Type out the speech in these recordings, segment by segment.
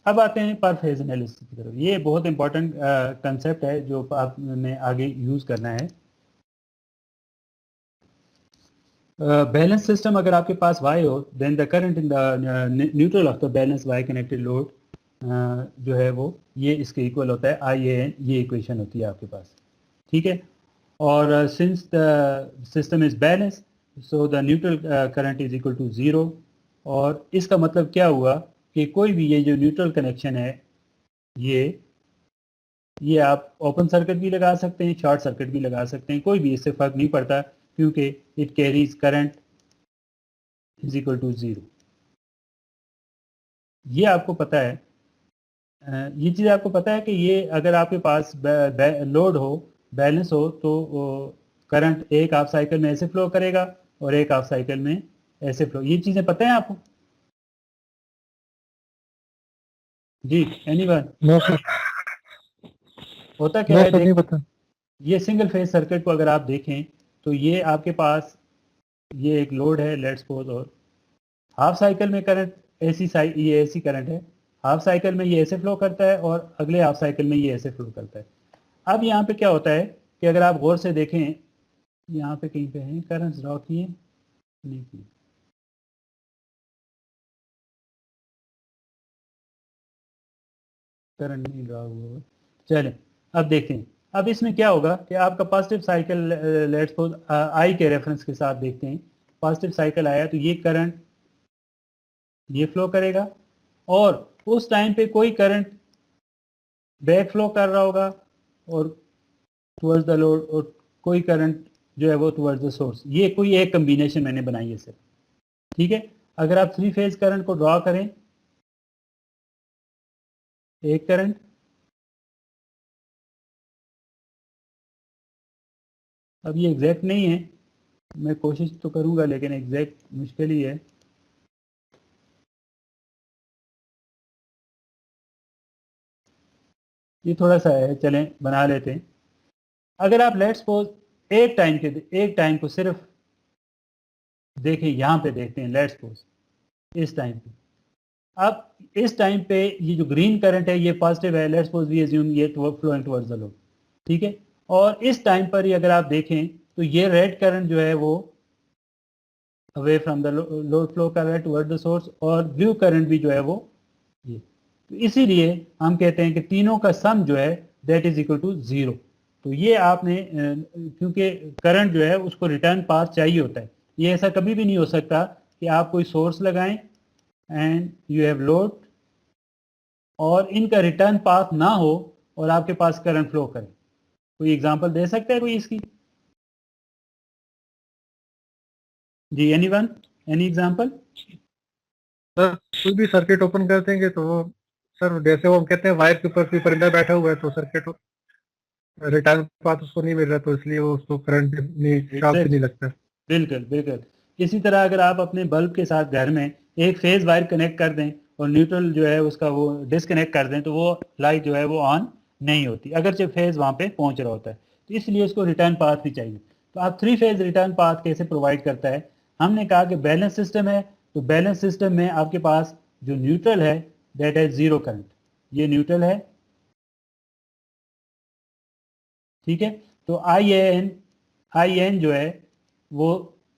अब आते हैं पर फेज एनालिसिस की तरफ। ये बहुत इंपॉर्टेंट कंसेप्ट है जो आपने आगे यूज करना है। बैलेंस सिस्टम अगर आपके पास वाई हो, then the current in the neutral of the balance Y connected load जो है वो ये इसके इक्वल होता है आई ए एन, ये इक्वेशन होती है आपके पास, ठीक है। और since the system is balance, so the neutral current is equal to zero. और इसका मतलब क्या हुआ कि कोई भी ये जो न्यूट्रल कनेक्शन है, ये आप ओपन सर्किट भी लगा सकते हैं, शॉर्ट सर्किट भी लगा सकते हैं, कोई भी इससे फर्क नहीं पड़ता, क्योंकि it carries current is equal to zero. ये आपको पता है, ये चीज़ आपको पता है कि ये अगर आपके पास लोड हो, बैलेंस हो, तो करंट एक हाफ साइकिल में ऐसे फ्लो करेगा और एक हाफ साइकिल में ऐसे फ्लो। ये चीज़ें पता है आपको? जी, एनीवन? नो सर, होता क्या नो है, सर, नहीं देख, पता। ये सिंगल फेज सर्किट को अगर आप देखें तो ये आपके पास ये एक लोड है, लेट्स सपोज, और हाफ साइकिल में करंट ये ऐसी करंट है, हाफ साइकिल में ये ऐसे फ्लो करता है और अगले हाफ साइकिल में ये ऐसे फ्लो करता है। अब यहाँ पे क्या होता है कि अगर आप गौर से देखें, यहाँ पे कहीं पे है करंट ड्रॉ किए, नहीं किए, करंट नहीं ड्रॉ हुआ। चलें, अब देखते हैं। अब इसमें क्या होगा कि आपका positive cycle, let's suppose I के रेफरेंस के साथ देखते हैं, पॉजिटिव साइकिल आया तो ये करंट ये फ्लो करेगा, और उस टाइम पे कोई करंट बैक फ्लो कर रहा होगा और टुवर्ड्स द लोड, और कोई करंट जो है वो टुवर्ड्स द सोर्स। ये कोई एक कम्बिनेशन मैंने बनाई है सर, ठीक है। अगर आप थ्री फेज करंट को ड्रॉ करें, एक करंट, अब ये एग्जैक्ट नहीं है, मैं कोशिश तो करूंगा लेकिन एग्जैक्ट मुश्किल ही है। ये थोड़ा सा है, चलें बना लेते हैं। अगर आप लेट्स सपोज एक टाइम को सिर्फ देखें, यहां पे देखते हैं, लेट्स सपोज इस टाइम पे। अब इस टाइम पे ये जो ग्रीन करंट है ये पॉजिटिव है, लेट्स सपोज वी अज्यूम ये फ्लोइंग टुवर्ड्स द लोड, ठीक है। और इस टाइम पर ही अगर आप देखें तो ये रेड करंट जो है वो away from the load flow कर रहा है टुवर्ड द सोर्स, और ब्लू करंट भी जो है वो ये। तो इसीलिए हम कहते हैं कि तीनों का सम जो है that is equal to zero. तो ये आपने क्योंकि करंट जो है उसको रिटर्न पाथ चाहिए होता है, ये ऐसा कभी भी नहीं हो सकता कि आप कोई सोर्स लगाएं एंड यू हैव लोड और इनका रिटर्न पाथ ना हो और आपके पास करंट फ्लो करे। कोई एग्जांपल दे सकता है कोई इसकी? जी, एनीवन, एनी एग्जांपल? सर कोई भी सर्किट ओपन कर देंगे तो वो, सर जैसे वो हम कहते हैं वायर के ऊपर कोई परिंदा बैठा हुआ है तो सर्किट रिटर्न पाथ उसको नहीं मिल रहा, तो इसलिए वो उसको करंट नहीं, शॉक भी नहीं लगता। बिल्कुल बिल्कुल। इसी तरह अगर आप अपने बल्ब के साथ घर में एक फेज वायर कनेक्ट कर दें और न्यूट्रल जो है उसका वो डिसकनेक्ट कर दें, तो वो लाइट जो है वो ऑन नहीं होती, अगरचे फेज वहाँ पे पहुँच रहा होता है। तो इसलिए उसको रिटर्न पाथ भी चाहिए। तो आप थ्री फेज रिटर्न पाथ कैसे प्रोवाइड करता है? हमने कहा कि बैलेंस सिस्टम है, तो बैलेंस सिस्टम में आपके पास जो न्यूट्रल है दैट है ज़ीरो करंट, ये न्यूट्रल है, ठीक है। तो आई एन जो है वो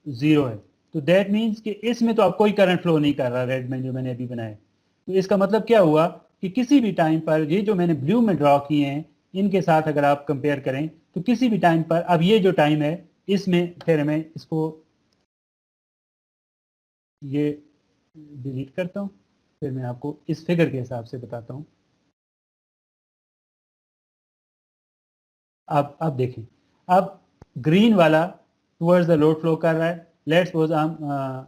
ज़ीरो है। तो दैट मीन्स कि इसमें तो अब कोई करंट फ्लो नहीं कर रहा, रेड में जो मैंने अभी बनाया। तो इसका मतलब क्या हुआ कि किसी भी टाइम पर ये जो मैंने ब्लू में ड्रॉ किए हैं इनके साथ अगर आप कंपेयर करें तो किसी भी टाइम पर, अब ये जो टाइम है इसमें, फिर मैं इसको ये डिलीट करता हूँ, फिर मैं आपको इस फिगर के हिसाब से बताता हूँ। अब देखें, अब ग्रीन वाला टुवर्ड्स द लोड फ्लो कर रहा है। लेट्स सपोज हम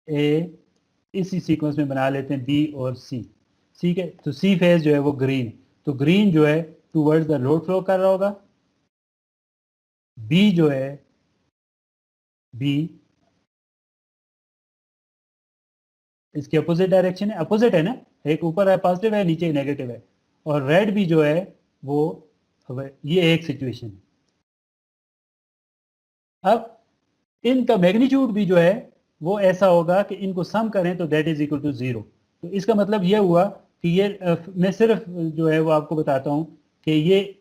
ए इसी सीक्वेंस में बना लेते हैं बी और सी, ठीक है। तो सी फेज जो है वो ग्रीन है, तो ग्रीन जो है टुवर्ड्स द लोड फ्लो कर रहा होगा। बी जो है, बी इसके अपोजिट डायरेक्शन है, अपोजिट है ना, एक ऊपर है पॉजिटिव है, नीचे नेगेटिव है। और रेड भी जो है वो, ये एक सिचुएशन है। अब इनका मैग्नीट्यूड भी जो है वो ऐसा होगा कि इनको सम करें तो दैट इज इक्वल टू 0। तो इसका मतलब ये हुआ कि ये मैं सिर्फ जो है वो आपको बताता हूँ कि ये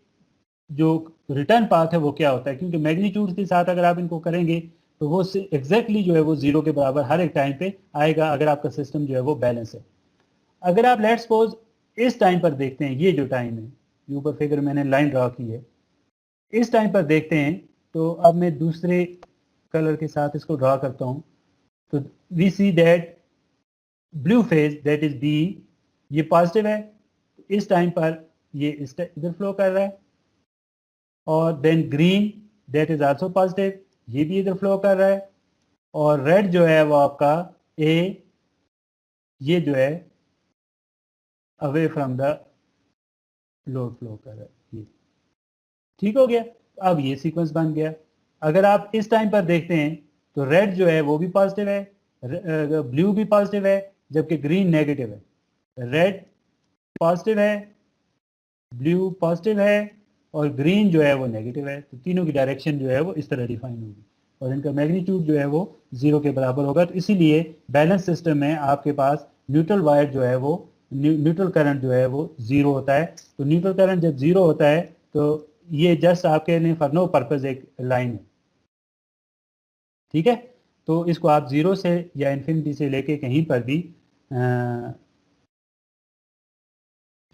जो रिटर्न पाथ है वो क्या होता है, क्योंकि मैग्नीट्यूड के साथ अगर आप इनको करेंगे तो वो एग्जैक्टली जो है वो 0 के बराबर हर एक टाइम पे आएगा अगर आपका सिस्टम जो है वो बैलेंस है। अगर आप लेट्स सपोज इस टाइम पर देखते हैं, ये जो टाइम है, ये ऊपर फिगर मैंने लाइन ड्रा की है, इस टाइम पर देखते हैं, तो अब मैं दूसरे कलर के साथ इसको ड्रा करता हूँ। तो we see that blue phase that is B, ये पॉजिटिव है, इस टाइम पर ये इधर फ्लो कर रहा है। और then green that is also positive, ये भी इधर फ्लो कर रहा है। और रेड जो है वो आपका ए, ये जो है away from the load flow कर रहा है, ये ठीक हो गया। अब ये सीक्वेंस बन गया। अगर आप इस टाइम पर देखते हैं तो रेड जो है वो भी पॉजिटिव है, ब्लू भी पॉजिटिव है, जबकि ग्रीन नेगेटिव है। रेड पॉजिटिव है, ब्लू पॉजिटिव है, और ग्रीन जो है वो नेगेटिव है। तो तीनों की डायरेक्शन जो है वो इस तरह डिफाइन होगी और इनका मैग्नीट्यूड जो है वो 0 के बराबर होगा। तो इसीलिए बैलेंस सिस्टम में आपके पास न्यूट्रल वायर जो है वो न्यूट्रल करंट जो है वो 0 होता है। तो न्यूट्रल करंट जब 0 होता है तो ये जस्ट आपके लिए फॉर नो पर्पज एक लाइन है, ठीक है। तो इसको आप 0 से या इन्फिनिटी से लेके कहीं पर भी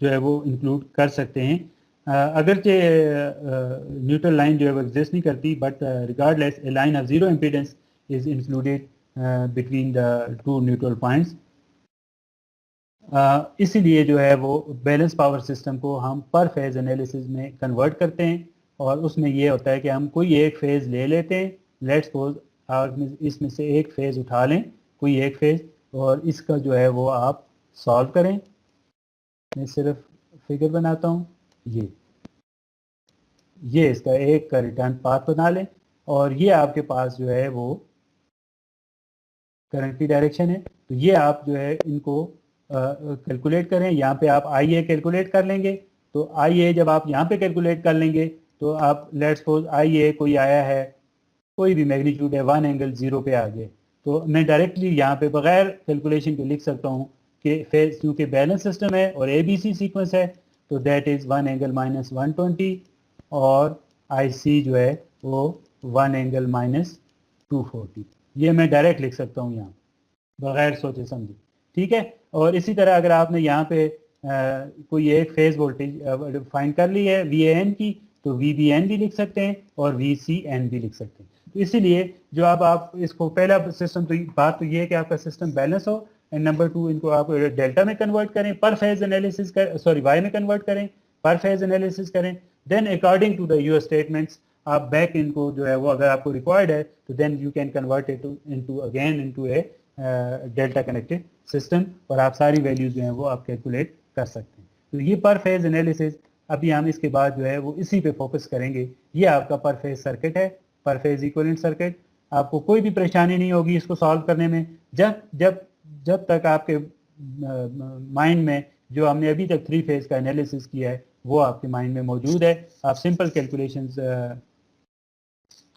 जो है वो इंक्लूड कर सकते हैं। अगरचे न्यूट्रल लाइन जो है वो एग्जिस्ट नहीं करती, but regardless A line of zero impedance is included between the two neutral points. इसीलिए जो है वो बैलेंस पावर सिस्टम को हम पर फेज एनालिसिस में कन्वर्ट करते हैं और उसमें ये होता है कि हम कोई एक फेज ले लेते हैं। लेट्स सपोज आप इसमें से एक फेज उठा लें, कोई एक फेज, और इसका जो है वो आप सॉल्व करें। मैं सिर्फ फिगर बनाता हूँ, ये इसका एक का रिटर्न पाथ बना लें और ये आपके पास जो है वो करंट की डायरेक्शन है। तो ये आप जो है इनको कैलकुलेट करें। यहाँ पे आप आई ए कैलकुलेट कर लेंगे। तो आई ए जब आप यहाँ पे कैलकुलेट कर लेंगे तो आप लेट्स सपोज आई ए कोई आया है, कोई भी मैग्नीट्यूड है, 1 एंगल 0 पे आ गए, तो मैं डायरेक्टली यहाँ पे बगैर कैलकुलेशन के लिख सकता हूँ कि फेज, क्योंकि बैलेंस सिस्टम है और ए बी सी सीक्वेंस है, तो दैट इज़ 1 एंगल माइनस 120 और आई सी जो है वो 1 एंगल माइनस 240। ये मैं डायरेक्ट लिख सकता हूँ यहाँ बगैर सोचे समझे, ठीक है। और इसी तरह अगर आपने यहाँ पे कोई एक फेज वोल्टेज फाइंड कर ली है वी ए एन की, तो वी बी एन भी लिख सकते हैं और वी सी एन भी लिख सकते हैं। तो इसीलिए जो आप इसको पहला सिस्टम, तो बात तो ये है कि आपका सिस्टम बैलेंस हो, एंड नंबर 2 इनको आप डेल्टा में कन्वर्ट करें, पर फेज एनालिसिस कर, सॉरी वाई में कन्वर्ट करें, पर फेज एनालिसिस करें। Then according to the your statements आप बैक इनको जो है वो अगर आपको रिक्वायर्ड है तो then you can convert it into again into a delta connected system, और आप सारी वैल्यूज जो हैं वो आप कैलकुलेट कर सकते हैं। तो ये पर फेज एनालिसिस, अभी हम इसके बाद जो है वो इसी पे फोकस करेंगे। ये आपका पर फेज सर्किट है, पर फेज इक्विवेलेंट सर्किट। आपको कोई भी परेशानी नहीं होगी इसको सॉल्व करने में, जब जब जब तक आपके माइंड में जो हमने अभी तक 3 फेज का एनालिसिस किया है वो आपके माइंड में मौजूद है। आप सिंपल कैलकुलेशंस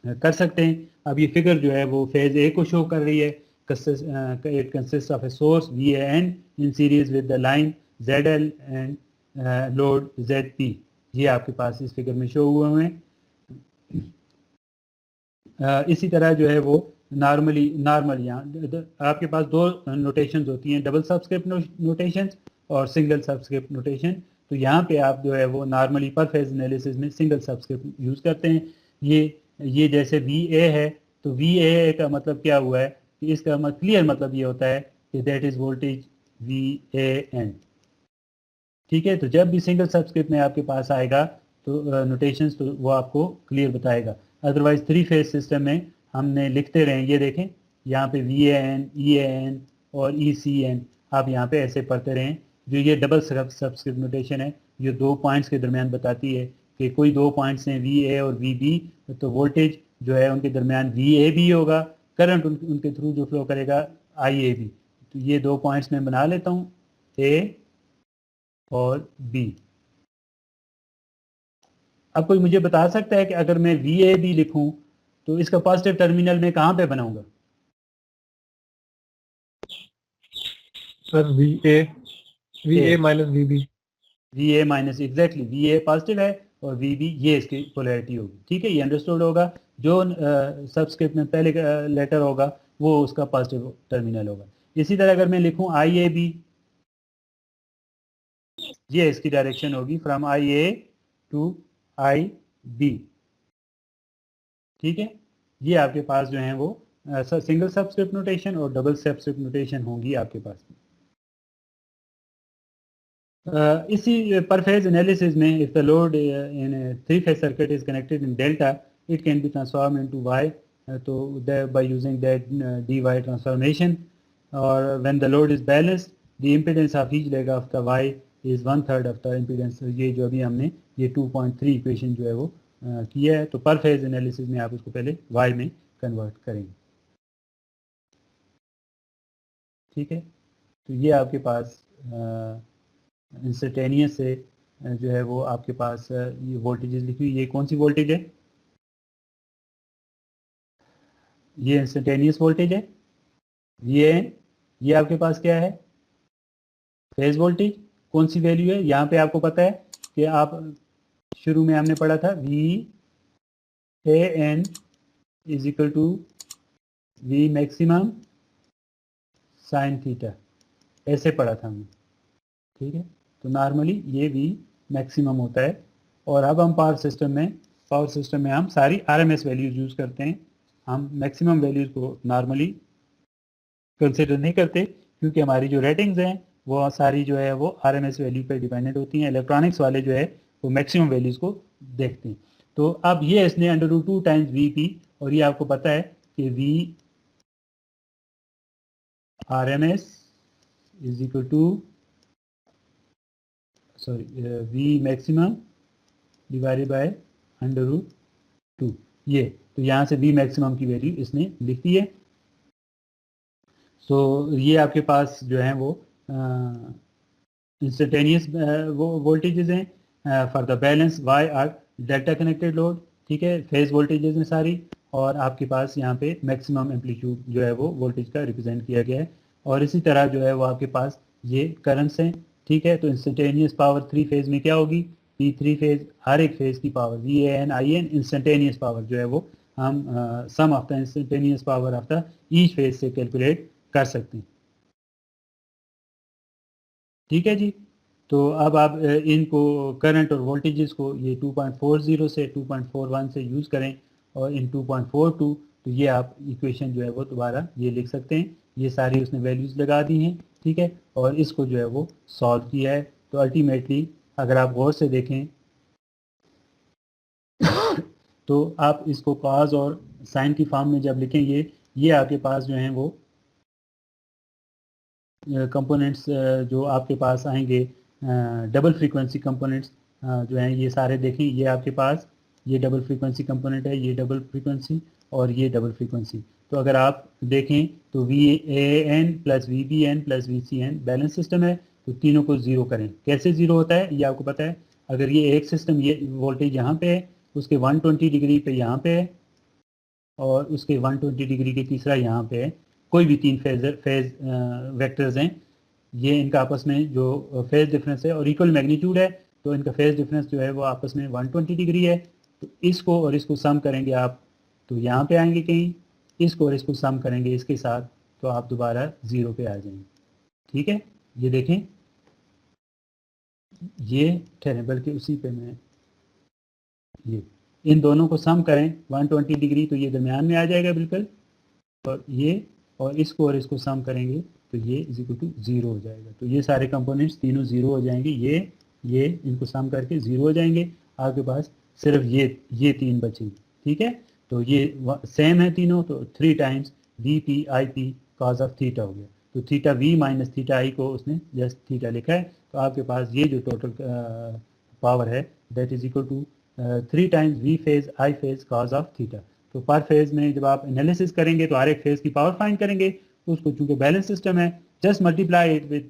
कर सकते हैं। अब ये फिगर जो है वो फेज ए को शो कर रही है। It consists of a source VAN in series with the line ZL and load ZP। ये आपके पास इस फिगर में शो हुए हैं। इसी तरह जो है वो नॉर्मल यहाँ आपके पास दो नोटेशंस होती हैं, डबल सबस्क्रिप्ट नोटेशन और सिंगल सबस्क्रिप्ट नोटेशन। तो यहाँ पे आप जो है वो नॉर्मली पर फेज एनालिसिस में सिंगल सबस्क्रिप्ट यूज़ करते हैं। ये जैसे वी ए है, तो वी ए का मतलब क्या हुआ है कि इसका क्लियर मतलब ये होता है कि that is voltage V A N, ठीक है। तो जब भी सिंगल सबस्क्रिप्ट में आपके पास आएगा तो नोटेशंस तो वो आपको क्लियर बताएगा। अदरवाइज 3 फेज सिस्टम में हमने लिखते रहे, ये देखें यहाँ पे V A N, E A N और ई सी एन, आप यहाँ पे ऐसे पढ़ते रहें। जो ये डबल सबस्क्रिप्ट नोटेशन है, ये 2 पॉइंट्स के दरमियान बताती है कि कोई 2 पॉइंट्स हैं वी ए और वी बी, तो वोल्टेज जो है उनके दरमियान वी ए भी होगा, करंट उनके थ्रू जो फ्लो करेगा आई ए भी। तो ये 2 पॉइंट्स मैं बना लेता हूँ, ए और बी। अब कोई मुझे बता सकता है कि अगर मैं वी ए बी लिखूं तो इसका पॉजिटिव टर्मिनल मैं कहाँ पे बनाऊंगा? Sir V A minus V B. V A minus exactly V A positive है और वी बी ये इसकी पोलैरिटी होगी। ठीक है, ये अंडरस्टूड होगा। जो सबस्क्रिप्ट में पहले लेटर होगा वो उसका पॉजिटिव टर्मिनल होगा। इसी तरह अगर मैं लिखूं आई ए बी, ये इसकी डायरेक्शन होगी from I A to I B. ठीक है, ये आपके पास जो है वो सिंगल सबस्क्रिप्ट नोटेशन और डबल सबस्क्रिप्ट नोटेशन होंगी आपके पास। इसी पर फेज एनालिसिस में if the load in three phase circuit is connected in delta it can be transform into Y, तो by using that D Y transformation. और when the load is balanced the impedance of each leg of the Y is 1/3 of the impedance. ये जो अभी हमने ये 2.3 equation जो है वो किया है, तो पर फेज एनालिसिस में आप उसको पहले वाई में कन्वर्ट करेंगे। ठीक है, तो ये आपके पास इंस्टेंटेनियस से जो है वो आपके पास ये वोल्टेजेस लिखी हुई, ये कौन सी वोल्टेज है? ये इंस्टेंटेनियस वोल्टेज है। ये आपके पास क्या है? Phase voltage. कौन सी वैल्यू है? यहाँ पे आपको पता है कि आप शुरू में हमने पढ़ा था V A N is equal to V maximum sine theta, ऐसे पढ़ा था हमने। ठीक है, तो नॉर्मली ये वी मैक्सिमम होता है। और अब हम पावर सिस्टम में हम सारी आरएमएस वैल्यूज यूज़ करते हैं। हम मैक्सिमम वैल्यूज को नॉर्मली कंसिडर नहीं करते क्योंकि हमारी जो रेटिंग्स हैं वो सारी जो है वो आरएमएस वैल्यू पर डिपेंडेंट होती हैं। इलेक्ट्रॉनिक्स वाले जो है वो मैक्सिमम वैल्यूज़ को देखते हैं। तो अब ये इसने √2 टाइम्स वी पी, और ये आपको पता है कि V RMS is equal to V maximum divided by √2। ये तो यहाँ से वी मैक्सिमम की वैल्यू इसने लिख दी है। सो ये आपके पास जो है वो इंस्टेंटेनियस वो वोल्टेजेस हैं for the balance Y or delta connected load. ठीक है, फेज वोल्टेजेस में सारी, और आपके पास यहाँ पे मैक्सिमम एम्पलीट्यूड जो है वो वोल्टेज का रिप्रेजेंट किया गया है। और इसी तरह जो है वो आपके पास ये करंट्स हैं। ठीक है, तो इंस्टेंटेनियस पावर थ्री फेज में क्या होगी? पी थ्री फेज, हर एक फेज की power V A N I N instantaneous power जो है वो हम sum of the instantaneous power of the each phase से कैलकुलेट कर सकते हैं। ठीक है जी, तो अब आप इनको करंट और वोल्टेजेस को ये 2.40 से 2.41 से यूज़ करें, और इन 2.42 तो ये आप इक्वेशन जो है वो दोबारा ये लिख सकते हैं। ये सारी उसने वैल्यूज़ लगा दी हैं। ठीक है, और इसको जो है वो सॉल्व किया है। तो अल्टीमेटली अगर आप गौर से देखें तो आप इसको कॉज और साइन की फॉर्म में जब लिखेंगे, ये आपके पास जो हैं वो कंपोनेंट्स जो आपके पास आएंगे डबल फ्रीक्वेंसी कंपोनेंट्स जो हैं ये सारे देखें। ये आपके पास ये डबल फ्रीक्वेंसी कंपोनेंट है, ये डबल फ्रीक्वेंसी और ये डबल फ्रीक्वेंसी। तो अगर आप देखें तो V A N plus V B N plus V C N balance system है, तो तीनों को ज़ीरो करें। कैसे ज़ीरो होता है ये आपको पता है। अगर ये एक सिस्टम ये वोल्टेज यहाँ पे है, उसके 120 डिग्री पे यहाँ पे है, और उसके 120 डिग्री के तीसरा यहाँ पे है, कोई भी तीन फेज वेक्टर्स हैं, ये इनका आपस में जो फेज डिफरेंस है और इक्वल मैग्नीट्यूड है, तो इनका फेज डिफरेंस जो है वो आपस में 120 डिग्री है। तो इसको और इसको सम करेंगे आप, तो यहाँ पे आएंगे कहीं, इसको और इसको सम करेंगे इसके साथ, तो आप दोबारा ज़ीरो पे आ जाएंगे। ठीक है, ये देखें, ये ठहरें, बल्कि उसी पे मैं ये इन दोनों को सम करें 120 डिग्री, तो ये दरमियान में आ जाएगा बिल्कुल, और ये और इसको सम करेंगे तो ये इज इक्वल टू ज़ीरो हो जाएगा। तो ये सारे कंपोनेंट्स तीनों ज़ीरो हो जाएंगे। ये इनको सम करके ज़ीरो हो जाएंगे। आपके पास सिर्फ ये तीन बचेंगे। ठीक है, तो ये सेम है तीनों, तो 3 times V P I P cause of theta हो गया। तो थीटा वी माइनस थीटा आई को उसने जस्ट थीटा लिखा है। तो आपके पास ये जो टोटल पावर है that is equal to 3 times V phase I phase cos of theta. तो पर फेज में जब आप एनालिसिस करेंगे तो हर एक फेज की पावर फाइंड करेंगे, उसको चूंकि बैलेंस सिस्टम है just multiply it with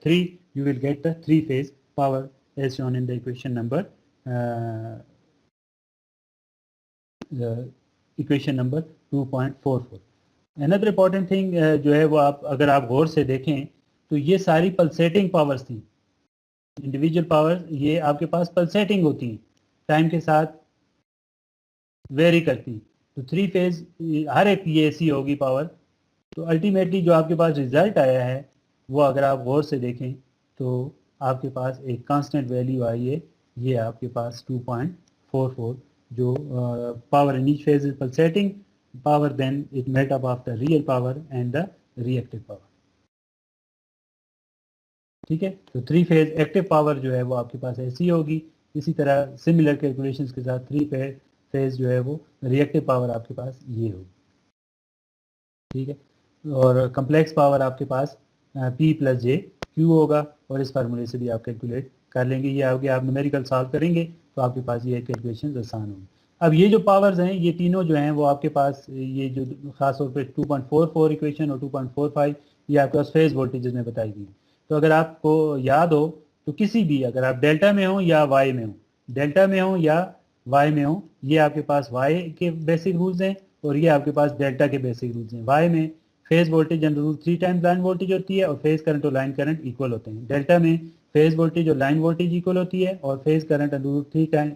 3, you will get the 3 phase power as shown in the equation number 2.44। Another important thing जो है वो आप अगर आप गौर से देखें तो ये सारी पल्सेटिंग पावर्स थी, इंडिविजुअल पावर ये आपके पास पल्सेटिंग होती हैं, टाइम के साथ वेरी करती। तो 3 फेज हर एक की ऐसी होगी पावर। तो अल्टीमेटली जो आपके पास रिजल्ट आया है वो अगर आप गौर से देखें तो आपके पास एक कांस्टेंट वैल्यू आई है, ये आपके पास 2.44 जो power in each phase is pulsating power, then it melt up after real power and the reactive power. ठीक है, तो 3 फेज एक्टिव पावर जो है वो आपके पास ऐसी होगी। इसी तरह सिमिलर कैलकुलेशंस के साथ 3 फेज जो है वो रिएक्टिव पावर आपके पास ये होगी। ठीक है, और कम्प्लेक्स पावर आपके पास P प्लस जे क्यू होगा, और इस फार्मूले से भी आप कैलकुलेट कर लेंगे। ये आगे आप न्यूमेरिकल सॉल्व करेंगे तो आपके पास ये कैलकुलेशन आसान होगी। अब ये जो पावर्स हैं ये तीनों जो हैं वो आपके पास ये जो खास तौर पे 2.44 इक्वेशन और 2.45 ये आपके पास फेज वोल्टेजेस में बताई गई। तो अगर आपको याद हो तो किसी भी, अगर आप डेल्टा में हो या वाई में हो, डेल्टा में हो या वाई में हो, ये आपके पास वाई के बेसिक रूल्स हैं और ये आपके पास डेल्टा के बेसिक रूल्स हैं। वाई में phase voltage under root 3 times line voltage होती है और फेज करंट और लाइन करंट इक्वल होते हैं। डेल्टा में फेज वोल्टेज और लाइन वोल्टेज इक्वल होती है और phase current under root 3 time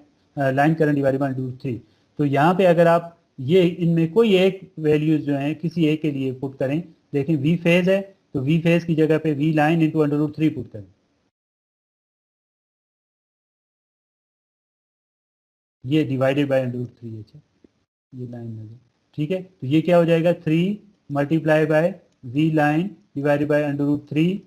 line current divided by under root 3। तो यहाँ पे अगर आप ये इनमें कोई एक वैल्यूज जो है किसी एक के लिए पुट करें, देखें वी फेज है तो वी फेज की जगह पे V line into under root 3 put करें, ये डिवाइडेड बाय अंडर रूट 3 है, ये लाइन नजर। ठीक है, तो ये क्या हो जाएगा 3 multiply by V line divided by under root 3,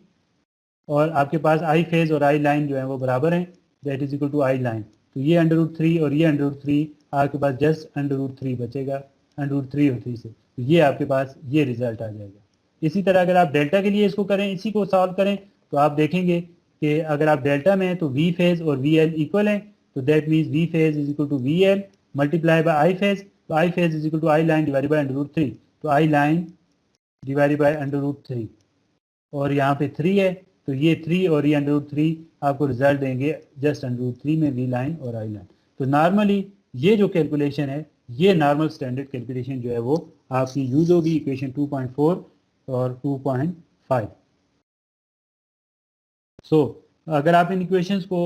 और आपके पास आई फेज और आई लाइन जो है वो बराबर हैं, that is equal to I line. तो ये अंडर रूट 3 और ये अंडर रूट 3 आपके पास जस्ट अंडर रूट 3 बचेगा, अंडर रूट 3 और 3 से, तो ये आपके पास ये रिजल्ट आ जाएगा। इसी तरह अगर आप डेल्टा के लिए इसको करें, इसी को सॉल्व करें, तो आप देखेंगे कि अगर आप डेल्टा में हैं तो वी फेज और वी एल इक्वल हैं, तो that means V phase is equal to V L multiply by I phase, तो I phase is equal to I line divided by under root 3, तो I line divided by under root 3, और यहाँ पे 3 है तो ये 3 और ये अंडर रूट 3 आपको रिजल्ट देंगे जस्ट अंडर रूट 3 में वी लाइन और आई लाइन। तो नॉर्मली ये जो कैलकुलेशन है ये नॉर्मल स्टैंडर्ड कैलकुलेशन जो है वो आपकी यूज होगी इक्वेशन 2.4 और 2.5। सो अगर आप इन इक्वेशंस को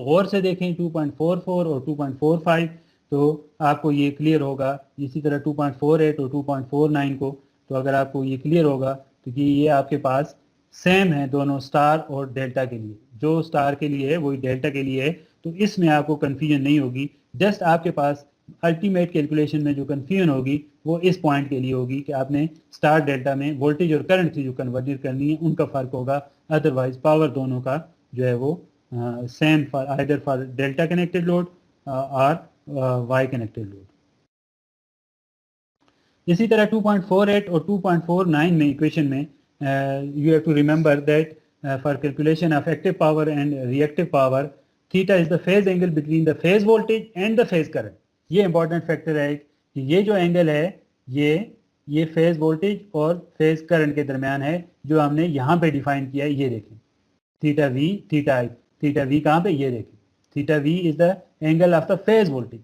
गौर से देखें 2.44 और 2.45 तो आपको ये क्लियर होगा। इसी तरह 2.48 और 2.49 को, तो अगर आपको ये क्लियर होगा तो कि ये आपके पास सेम है दोनों स्टार और डेल्टा के लिए, जो स्टार के लिए है वही डेल्टा के लिए है, तो इसमें आपको कन्फ्यूजन नहीं होगी। जस्ट आपके पास अल्टीमेट कैलकुलेशन में जो कन्फ्यूजन होगी वो इस पॉइंट के लिए होगी कि आपने स्टार डेल्टा में वोल्टेज और करंट की जो कन्वर्जन करनी है उनका फ़र्क होगा, अदरवाइज पावर दोनों का जो है वो same for either for delta connected load और वाई कनेक्टेड लोड। इसी तरह 2.48 और 2.49 में इक्वेशन में you have to remember that for calculation of active power and reactive power theta is the phase angle between the phase voltage and the phase current. ये important factor है कि ये जो एंगल है ये फेज वोल्टेज और phase current के दरमियान है, जो हमने यहाँ पे डिफाइन किया है। ये देखें theta V theta I, theta V कहाँ पे, ये देखें theta V is the angle of the phase voltage,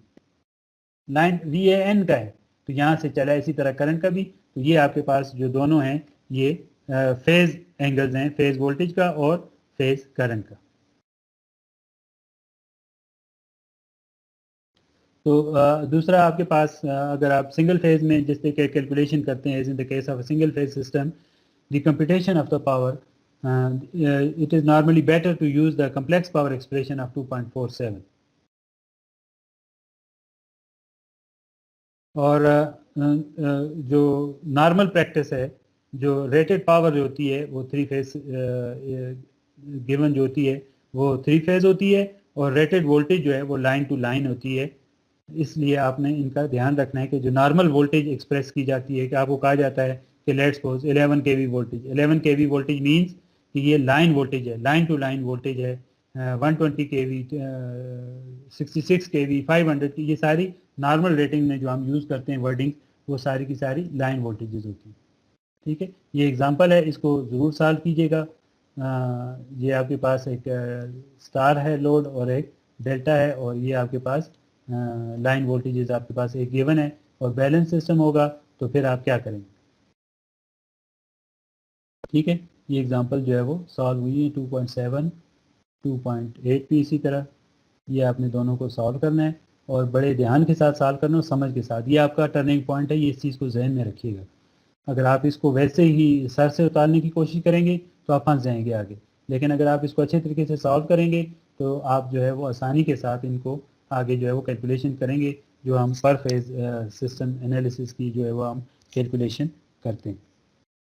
line V A N का है, तो यहाँ से चला इसी तरह करंट का भी। तो ये आपके पास जो दोनों हैं ये फेज एंगल्स हैं, फेज वोल्टेज का और फेज करंट का। तो दूसरा आपके पास अगर आप सिंगल फेज में जिस तरीके कैलकुलेशन करते हैं, in the case of a single phase system the computation of the power it is normally better to use the complex power expression of 2.47। और जो नॉर्मल प्रैक्टिस है, जो रेटेड पावर जो होती है वो 3 फेज गिवन जो होती है वो 3 फेज होती है, और रेटेड वोल्टेज जो है वो लाइन टू लाइन होती है। इसलिए आपने इनका ध्यान रखना है कि जो नॉर्मल वोल्टेज एक्सप्रेस की जाती है, कि आपको कहा जाता है कि let's suppose 11 kV voltage, 11 kV voltage means कि ये लाइन वोल्टेज है, लाइन टू लाइन वोल्टेज है। 120 kV 66 kV 500 की, ये सारी नॉर्मल रेटिंग में जो हम यूज़ करते हैं वर्डिंग, वो सारी की सारी लाइन वोल्टेजेस होती हैं। ठीक है, ये एग्जांपल है, इसको ज़रूर सॉल्व कीजिएगा। ये आपके पास एक स्टार है लोड और एक डेल्टा है, और ये आपके पास लाइन वोल्टेजेस आपके पास एक गिवन है, और बैलेंस सिस्टम होगा तो फिर आप क्या करेंगे। ठीक है, ये एग्जांपल जो है वो सॉल्व हुई है 2.7 2.8 भी इसी तरह। ये आपने दोनों को सॉल्व करना है और बड़े ध्यान के साथ सॉल्व करना और समझ के साथ। ये आपका टर्निंग पॉइंट है, ये इस चीज़ को जहन में रखिएगा। अगर आप इसको वैसे ही सर से उतारने की कोशिश करेंगे तो आप फंस जाएंगे आगे, लेकिन अगर आप इसको अच्छे तरीके से सॉल्व करेंगे तो आप जो है वो आसानी के साथ इनको आगे जो है वो कैलकुलेशन करेंगे, जो हम पर फेज सिस्टम एनालिसिस की जो है वो हम कैलकुलेशन करते हैं।